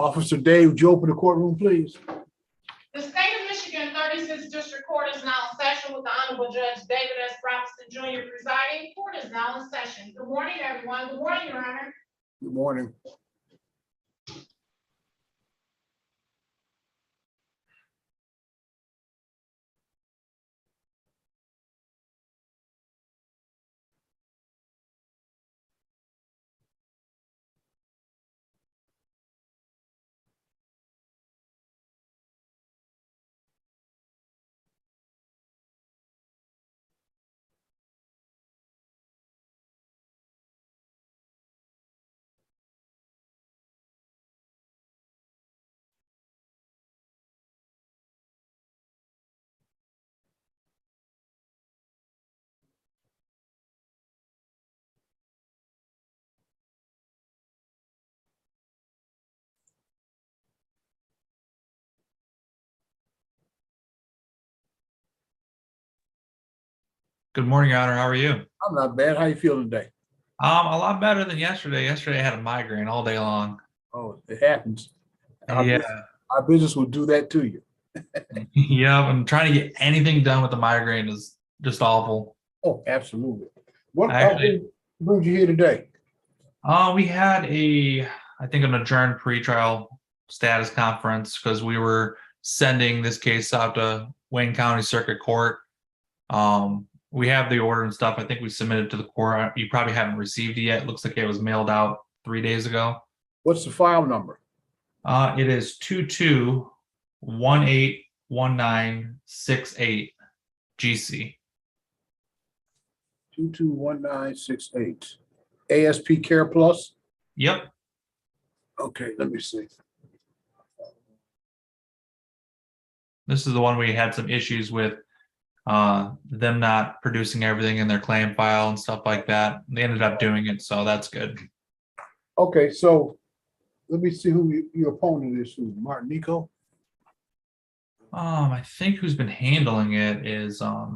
Officer Dave, would you open the courtroom, please? The state of Michigan 36th District Court is now in session with the Honorable Judge David S. Robinson Jr. presiding. Court is now in session. Good morning, everyone. Good morning, Your Honor. Good morning. Good morning, Your Honor. How are you? I'm not bad. How you feeling today? A lot better than yesterday. Yesterday I had a migraine all day long. Oh, it happens. Yeah. Our business will do that to you. Yeah, I'm trying to get anything done with the migraine is just awful. Oh, absolutely. What Actually, brings you here today? we had I think an adjourned pretrial status conference because we were sending this case out to Wayne County Circuit Court. We have the order and stuff. I think we submitted to the court. You probably haven't received it yet. It looks like it was mailed out 3 days ago. What's the file number? It is 22181968 GC. 221968. ASP Care Plus? Yep. Okay, let me see. This is the one we had some issues with them not producing everything in their claim file and stuff like that. They ended up doing it, so that's good. Okay, so let me see who your opponent is. Who? Martin Nico? I think who's been handling it is let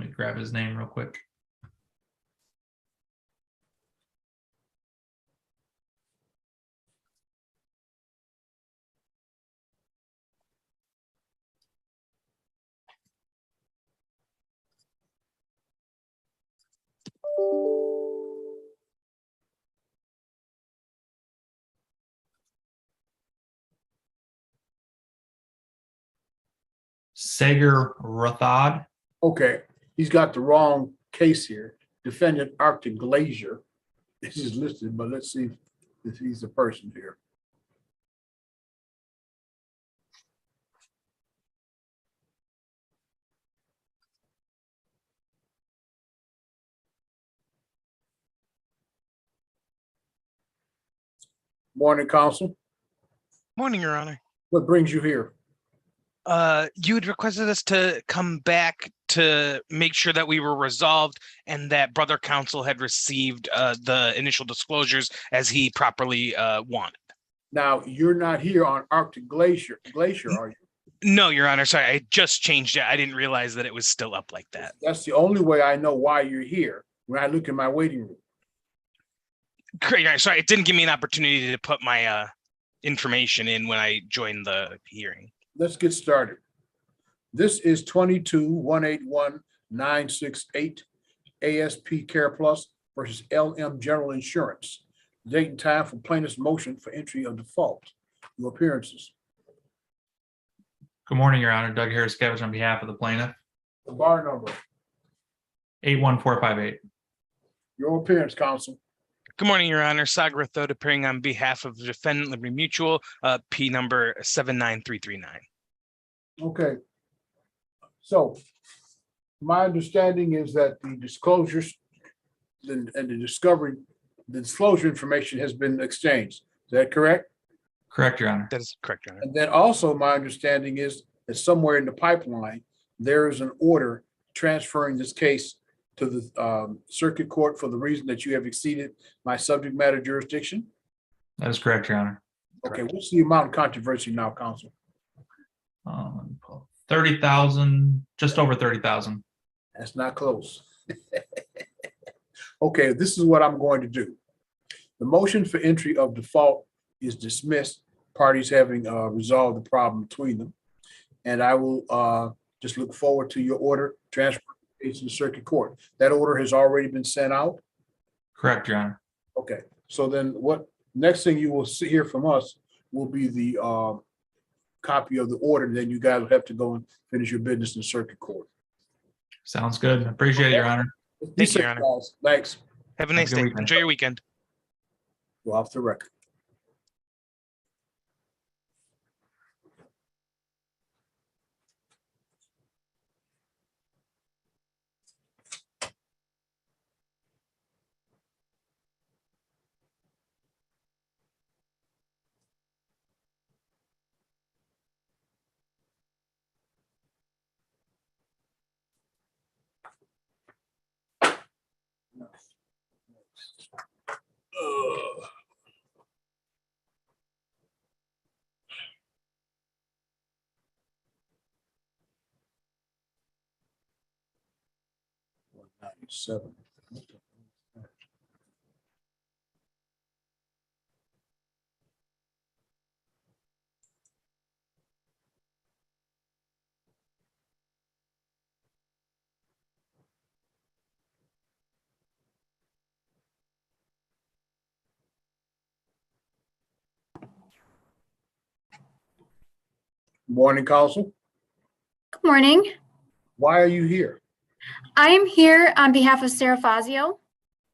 me grab his name real quick. Sagar Rathod. Okay, he's got the wrong case here. Defendant Arctic Glacier. This is listed, but let's see if he's the person here. Morning, counsel. Morning, Your Honor. What brings you here? You had requested us to come back to make sure that we were resolved and that brother counsel had received the initial disclosures as he properly wanted. Now, you're not here on Arctic Glacier, are you? No, Your Honor. Sorry, I just changed it. I didn't realize that it was still up like that. That's the only way I know why you're here when I look in my waiting room. Great. Your Honor. Sorry, it didn't give me an opportunity to put my information in when I joined the hearing. Let's get started. This is 22181968 ASP Care Plus versus LM General Insurance. Date and time for plaintiff's motion for entry of default. Your appearances. Good morning, Your Honor. Doug Harris-Kevich on behalf of the plaintiff. The bar number. 81458. Your appearance, counsel. Good morning, Your Honor. Sagar Rathod appearing on behalf of the defendant Liberty Mutual, P number 79339. Okay. So my understanding is that the disclosures and the disclosure information has been exchanged. Is that correct? Correct, Your Honor. That is correct, Your Honor. And then also my understanding is that somewhere in the pipeline, there is an order transferring this case to the circuit court for the reason that you have exceeded my subject matter jurisdiction. That is correct, Your Honor. Okay, what's the amount of controversy now, counsel? 30,000, just over 30,000. That's not close. Okay, this is what I'm going to do. The motion for entry of default is dismissed, parties having resolved the problem between them. And I will just look forward to your order, transfer it to the circuit court. That order has already been sent out. Correct, Your Honor. Okay, so then what, next thing you will see here from us will be the copy of the order. Then you guys will have to go and finish your business in circuit court. Sounds good. Appreciate it, Your Honor. Be Thank you, Your safe, Honor. guys. Thanks. Have a nice good day. weekend. Enjoy your weekend. Go off the record. Ugh. $197. Morning, council. Good morning. Why are you here? I am here on behalf of Sarah Fazio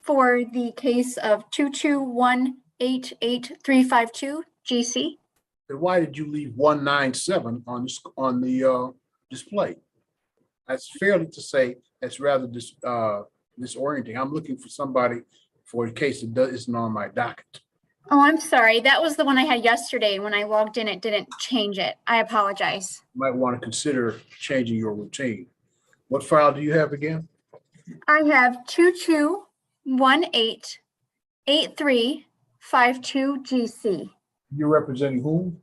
for the case of 221-88352 GC. And why did you leave 197 on the display? That's fairly to say that's rather disorienting. I'm looking for somebody for a case that isn't on my docket. Oh, I'm sorry. That was the one I had yesterday. When I logged in, it didn't change it. I apologize. You might want to consider changing your routine. What file do you have again? I have 22188352 GC. You're representing whom?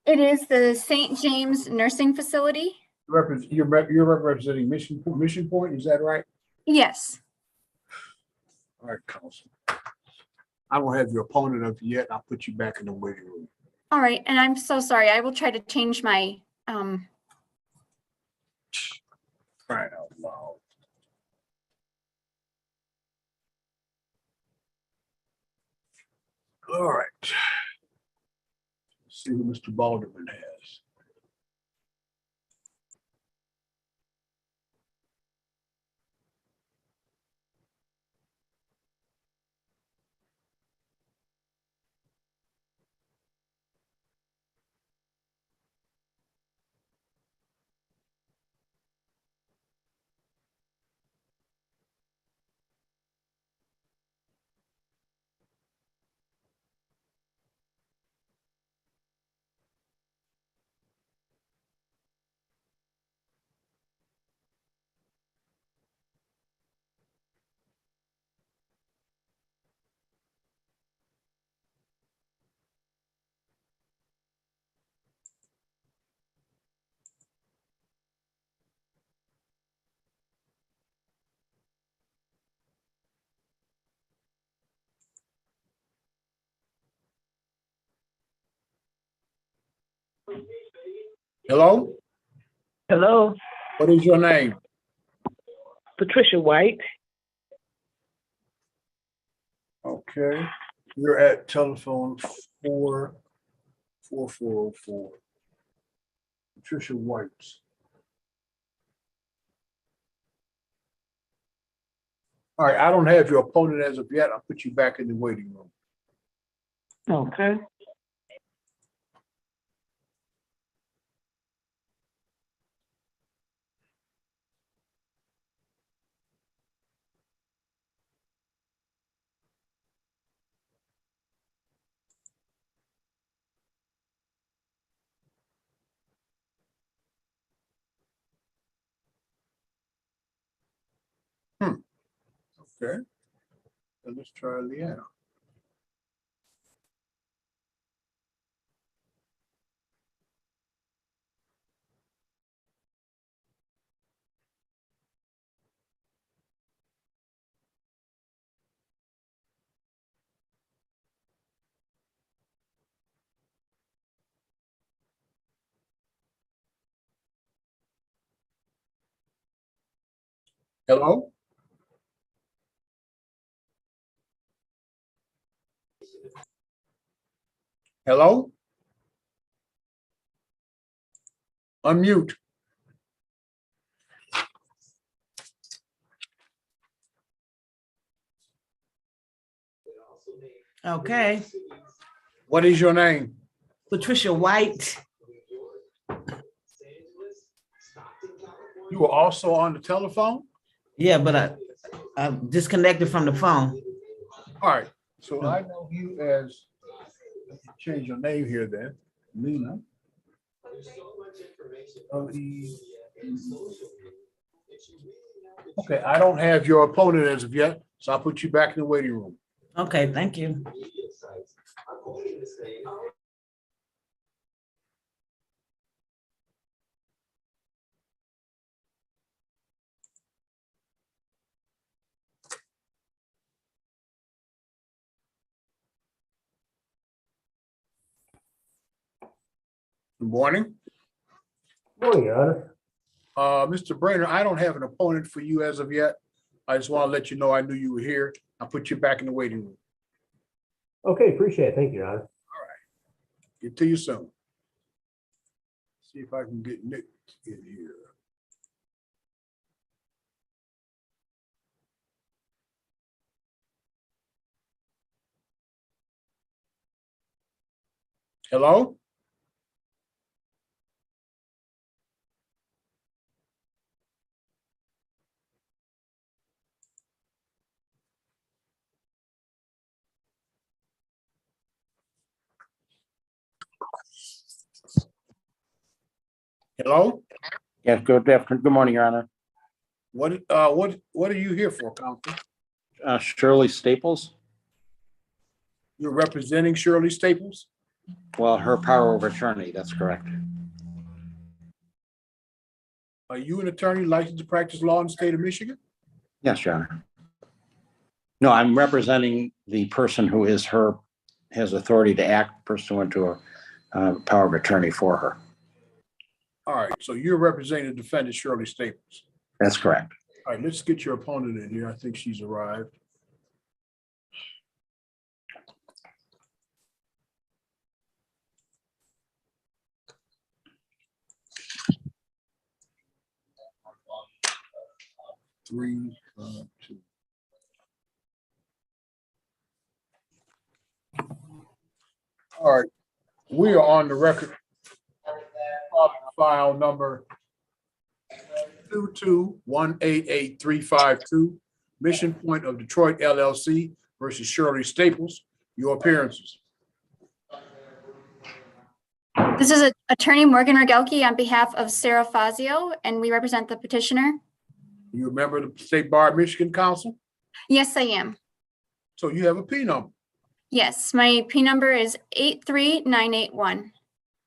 It is the St. James Nursing Facility. You're representing Mission Point, is that right? Yes. All right, counsel. I don't have your opponent up yet. I'll put you back in the waiting room. All right. And I'm so sorry. I will try to change my Crying out loud. All right. Let's see what Mr. Balderman has. Hello? Hello, What is your name? Patricia White. Okay. You're at telephone 44404. Patricia White. All right, I don't have your opponent as of yet. I'll put you back in the waiting room. Okay. Okay. So let's try Leanna. Hello? Hello? Unmute. Okay, What is your name? Patricia White. You were also on the telephone? Yeah, but I'm disconnected from the phone. All right, so I know you as, change your name here then, Lena. Okay, I don't have your opponent as of yet, so I'll put you back in the waiting room. Okay, thank you. Good morning. Morning, Your Honor. Mr. Brainer, I don't have an opponent for you as of yet. I just want to let you know I knew you were here. I'll put you back in the waiting room. Okay, appreciate it. Thank you, Your Honor. Get to you soon. See if I can get Nick in here. Hello? Hello? Yes, good afternoon. Good morning, Your Honor. What are you here for, counsel? Shirley Staples, You're representing Shirley Staples? well, her power of attorney, that's correct. Are you an attorney licensed to practice law in the state of Michigan? Yes, Your Honor. No, I'm representing the person who is has authority to act pursuant to a power of attorney for her. All right, so you're representing the defendant Shirley Staples. That's correct. All right, let's get your opponent in here. I think she's arrived. Three, two. All right, we are on the record. File number 22188-352, Mission Point of Detroit LLC versus Shirley Staples. Your appearances. This is Attorney Morgan Rogelke on behalf of Sarah Fazio, and we represent the petitioner. You a member of the State Bar of Michigan Council? Yes, I am. So you have a P number. Yes, my P number is 83981.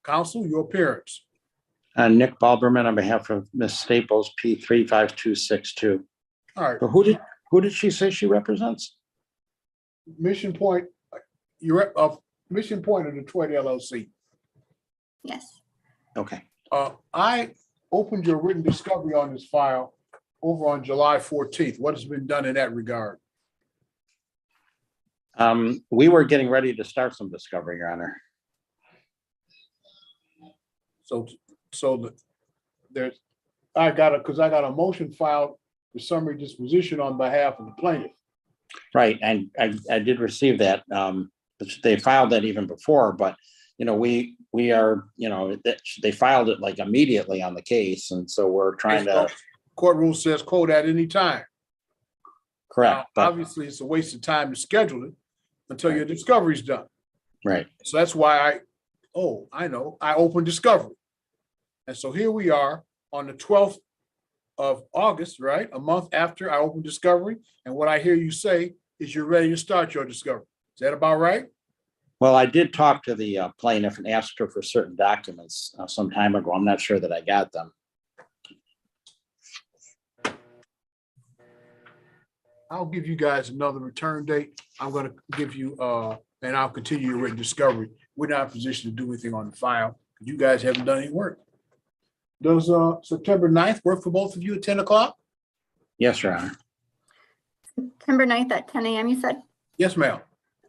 Council, your appearance. Nick Balberman on behalf of Ms. Staples, P35262. All right, Who did she say she represents? Mission Point, you're of Mission Point of Detroit LLC. Yes. Okay. I opened your written discovery on this file over on July 14th. What has been done in that regard? We were getting ready to start some discovery, Your Honor. I got a motion filed for summary disposition on behalf of the plaintiff. Right, and I did receive that. They filed that even before, but we are, they filed it like immediately on the case, and so we're trying to. Court rule says quote at any time. Correct. Now, obviously, it's a waste of time to schedule it until your discovery is done. Right. So that's why I opened discovery. And so here we are on the 12th of August, right? A month after I opened discovery. And what I hear you say is you're ready to start your discovery. Is that about right? Well, I did talk to the plaintiff and asked her for certain documents some time ago. I'm not sure that I got them. I'll give you guys another return date. I'm going to give you, and I'll continue your written discovery. We're not in a position to do anything on the file. You guys haven't done any work. Does September 9th work for both of you at 10 o'clock? Yes, Your Honor. September 9th at 10 a.m. you said? Yes, ma'am.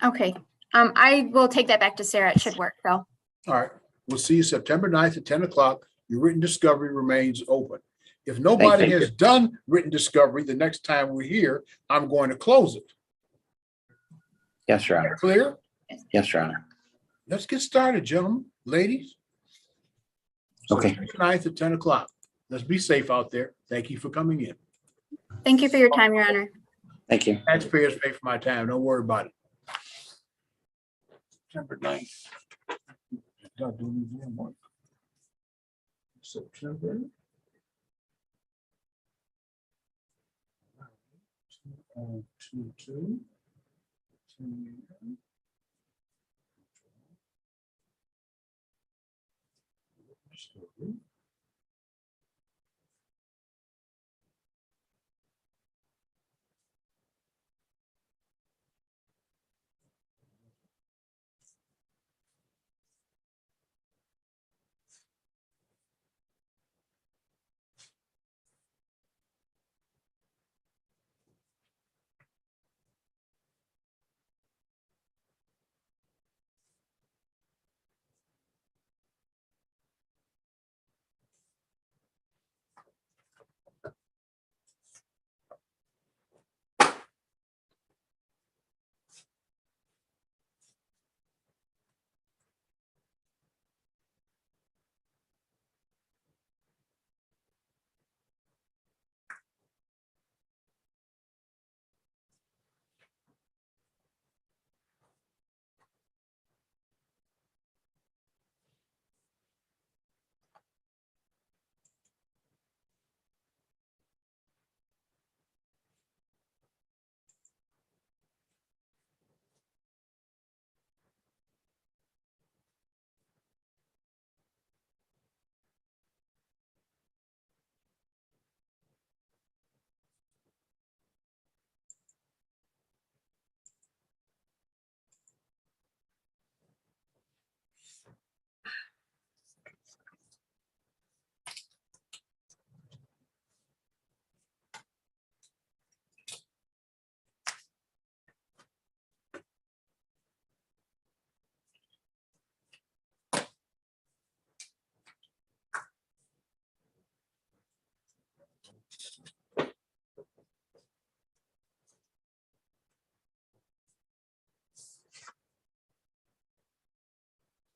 Okay. I will take that back to Sarah. It should work though. All right. We'll see you September 9th at 10 o'clock. Your written discovery remains open. If nobody Thank has done written discovery, the next time we're here, I'm going to close it. Yes, Your Honor. Clear? Yes, Your Honor. Let's get started, gentlemen, ladies. Okay. September 9th at 10 o'clock. Let's be safe out there. Thank you for coming in. Thank you for your time, Your Honor. Thank you. Taxpayers pay for my time. Don't worry about it. September 9th. Don't do any damn work. September. 2022.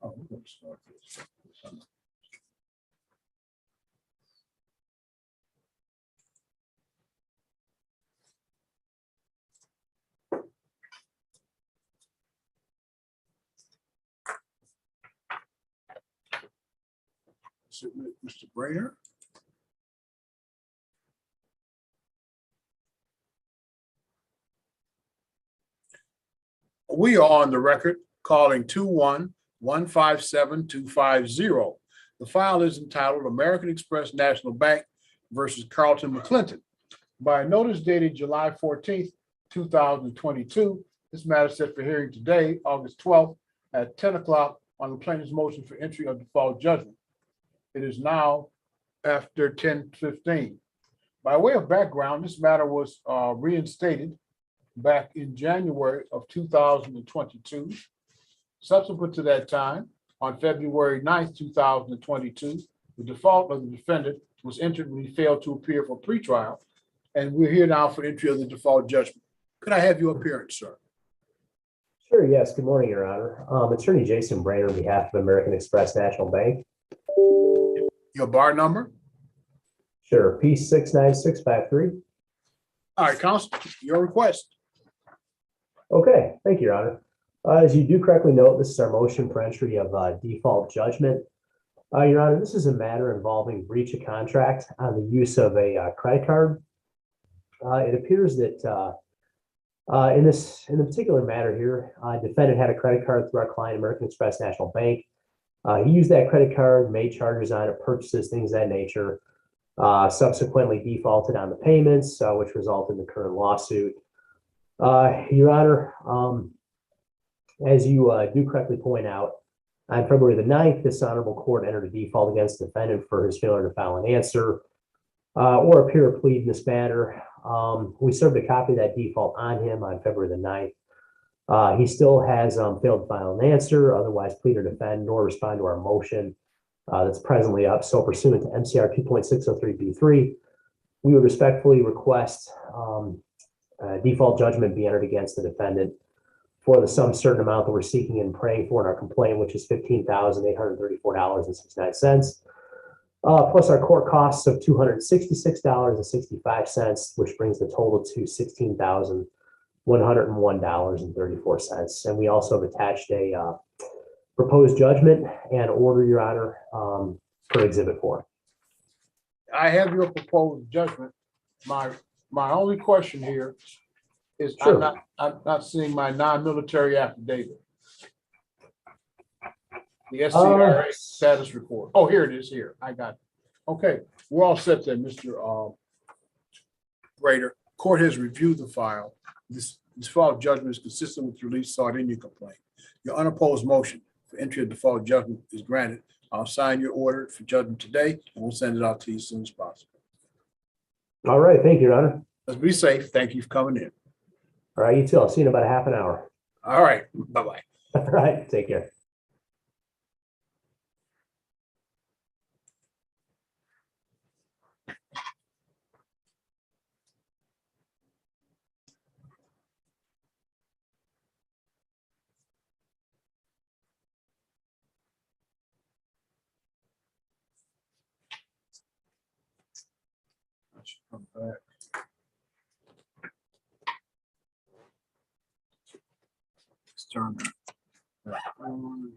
Oh, we're gonna start this. Submit Mr. Brainer. We are on the record calling 21157-250. The file is entitled American Express National Bank versus Carlton McClinton. By notice dated July 14th, 2022, this matter is set for hearing today, August 12th at 10 o'clock on the plaintiff's motion for entry of default judgment. It is now after 10:15. By way of background, this matter was reinstated back in January of 2022. Subsequent to that time, on February 9th, 2022, the default of the defendant was entered when he failed to appear for pretrial, and we're here now for entry of the default judgment. Could I have your appearance, sir? Sure, yes. Good morning, Your Honor. Attorney Jason Brainer on behalf of American Express National Bank. Your bar number? Sure, P69653. All right, counsel, your request. Okay, thank you, Your Honor. As you do correctly note, this is our motion for entry of default judgment. Your Honor, this is a matter involving breach of contract on the use of a credit card. It appears that in the particular matter here, defendant had a credit card through our client, American Express National Bank. He used that credit card, made charges on it, purchases, things of that nature. Subsequently defaulted on the payments, which resulted in the current lawsuit. Your Honor, as you do correctly point out, on February the 9th, this honorable court entered a default against the defendant for his failure to file an answer or appear to plead in this matter. We served a copy of that default on him on February the 9th. He still has failed to file an answer, otherwise plead or defend, nor respond to our motion that's presently up. So pursuant to MCR 2.603B3, we would respectfully request default judgment be entered against the defendant for the sum certain amount that we're seeking and praying for in our complaint, which is $15,834.69. Plus our court costs of $266.65, which brings the total to $16,101.34. And we also have attached a proposed judgment and order, Your Honor, per Exhibit 4. I have your proposed judgment. My only question here is Sure. I'm not seeing my non-military affidavit. The SCRA status report. Oh, here it is here. I got it. Okay, we're all set then, Mr. Rader. Court has reviewed the file. This default judgment is consistent with the relief sought in your complaint. Your unopposed motion for entry of default judgment is granted. I'll sign your order for judgment today, and we'll send it out to you as soon as possible. All right, thank you, Your Honor. Let's be safe. Thank you for coming in. All right, you too. I'll see you in about a half an hour. All right, bye-bye. All right, take care. I should come back. Let's turn that on.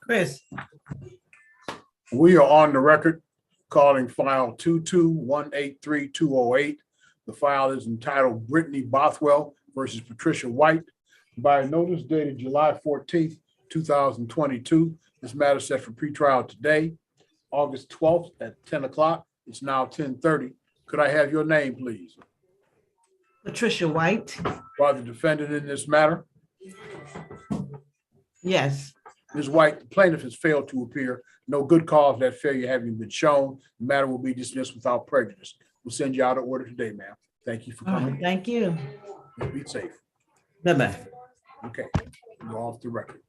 Chris, We are on the record calling file 22183-208. The file is entitled Brittany Bothwell versus Patricia White. By notice dated July 14th, 2022. This matter set for pretrial today, August 12th at 10 o'clock. It's now 10:30. Could I have your name, please? Patricia White. By the defendant in this matter. Yes. Ms. White, the plaintiff has failed to appear. No good cause for that failure having been shown. The matter will be dismissed without prejudice. We'll send you out an order today, ma'am. Thank you for All right, coming. thank you. Be safe. Bye-bye. Okay, you're off the record.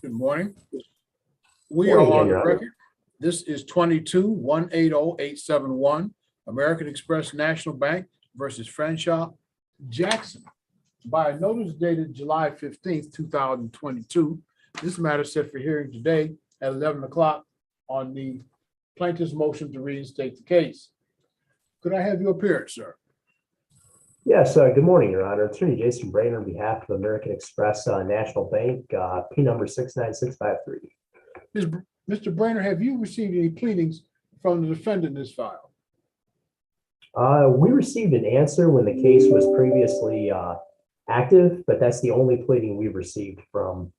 Good morning. We are Morning, on the Your Honor. record. This is 22-180-871 American Express National Bank versus Crenshaw Jackson. By a notice dated July 15th, 2022, this matter is set for hearing today at 11 o'clock on the plaintiff's motion to reinstate the case. Could I have your appearance, sir? Yes, good morning, Your Honor. Attorney Jason Brainer on behalf of American Express National Bank, P number 69653. Mr. Brainer, have you received any pleadings from the defendant in this file? We received an answer when the case was previously active, but that's the only pleading we've received from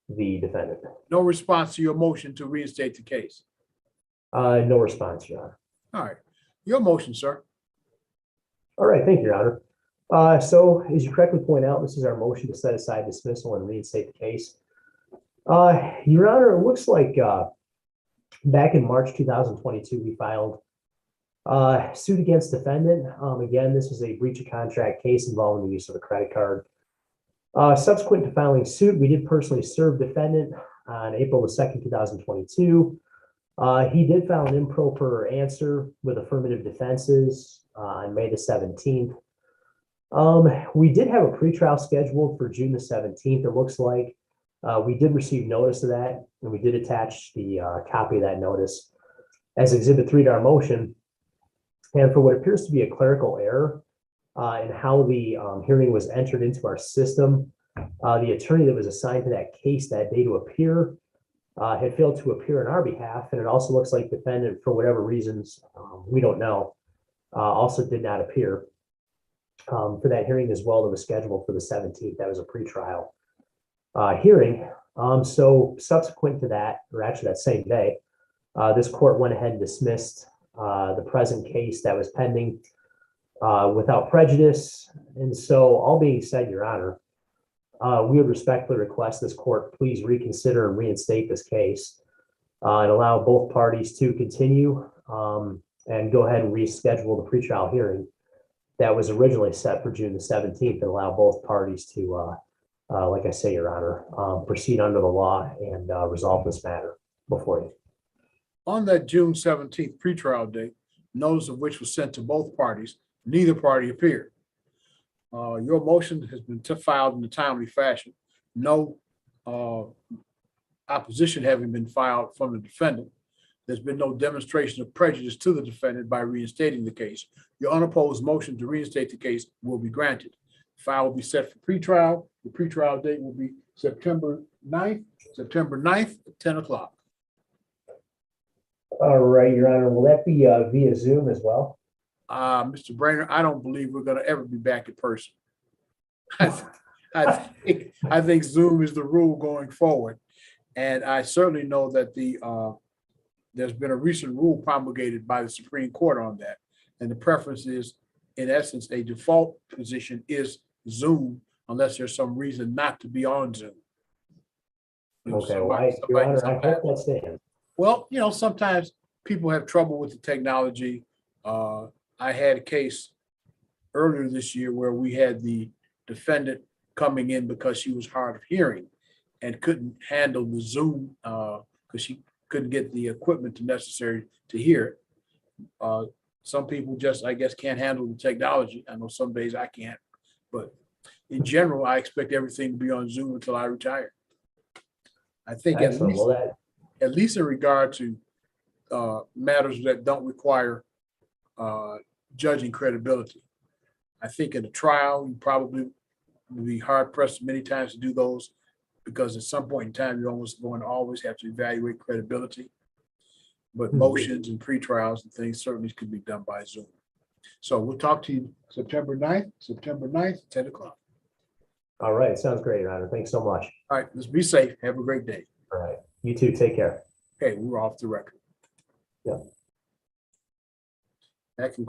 the defendant. No response to your motion to reinstate the case? No response, Your Honor. All right. Your motion, sir. All right, thank you, Your Honor. So as you correctly point out, this is our motion to set aside dismissal and reinstate the case. Your Honor, it looks like back in March 2022, we filed suit against defendant. Again, this is a breach of contract case involving the use of a credit card. Subsequent to filing suit, we did personally serve defendant on April the 2nd, 2022. He did file an improper answer with affirmative defenses on May the 17th. We did have a pretrial scheduled for June the 17th. It looks like we did receive notice of that, and we did attach the copy of that notice as Exhibit 3 to our motion. And for what appears to be a clerical error in how the hearing was entered into our system, the attorney that was assigned to that case that day to appear had failed to appear on our behalf. And it also looks like defendant, for whatever reasons, we don't know, also did not appear for that hearing as well that was scheduled for the 17th. That was a pretrial hearing. So subsequent to that, or actually that same day, this court went ahead and dismissed the present case that was pending without prejudice. And so, all being said, Your Honor, we would respectfully request this court please reconsider and reinstate this case and allow both parties to continue and go ahead and reschedule the pretrial hearing that was originally set for June the 17th and allow both parties to, like I say, Your Honor, proceed under the law and resolve this matter before you. On that June 17th pretrial date, notice of which was sent to both parties, neither party appeared. Your motion has been filed in a timely fashion. No opposition having been filed from the defendant. There's been no demonstration of prejudice to the defendant by reinstating the case. Your unopposed motion to reinstate the case will be granted. The file will be set for pretrial. The pretrial date will be September 9th at 10 o'clock. All right, Your Honor, will that be via Zoom as well? Mr. Brainer, I don't believe we're going to ever be back in person. I think Zoom is the rule going forward. And I certainly know that there's been a recent rule promulgated by the Supreme Court on that. And the preference is, in essence, a default position is Zoom unless there's some reason not to be on Zoom. Okay, well, Your Honor, I hope that stands. Well, sometimes people have trouble with the technology. I had a case earlier this year where we had the defendant coming in because she was hard of hearing and couldn't handle the Zoom because she couldn't get the equipment necessary to hear it. Some people just, I guess, can't handle the technology. I know some days I can't, but in general, I expect everything to be on Zoom until I retire. I think at least in regard to matters that don't require judging credibility. I think in a trial, you probably will be hard pressed many times to do those because at some point in time, you're almost going to always have to evaluate credibility. But motions and pre-trials and things certainly could be done by Zoom. So we'll talk to you September 9th, 10 o'clock. All right, sounds great, Your Honor. Thanks so much. All right, let's be safe. Have a great day. All right, you too. Take care. Okay, we're off the record. Yeah. That concludes